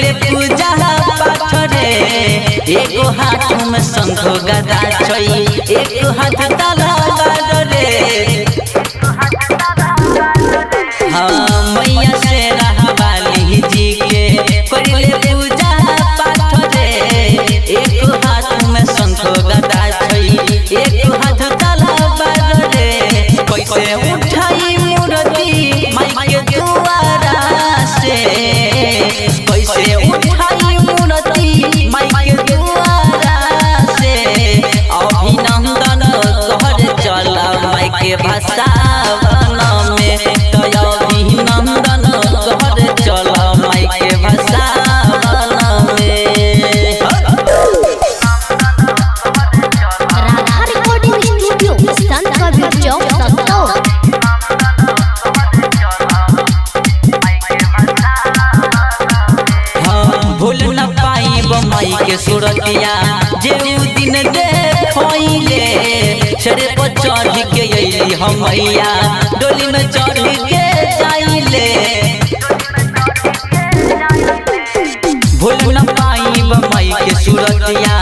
करिले पूजा पाठ रे एको हाथ में शंख गदा छई एको हाथ तलवार रे हाँ मैया से रहवाली जी के करिले पूजा पाठ रे एको हाथ में शंख गदा छई एको हाथ तलवार रे कैसे उठाई मूर्ति माई के द्वारा से कैसे उठाई मूर्ति माई के द्वारा से अभिनंदन कर चल माई के भाषावन में तो अभिनंदन कर चल माई के भाषावन में। राधा रिकॉर्डिंग स्टूडियो संत कबीर चौक संतोष। भूल न पाइब माई के सूरतिया जे दिन देखले छड़े पर चढ़ के अइली हम मैया डोली में चढ़ के जाइले भूल न पाइब माई के सूरतिया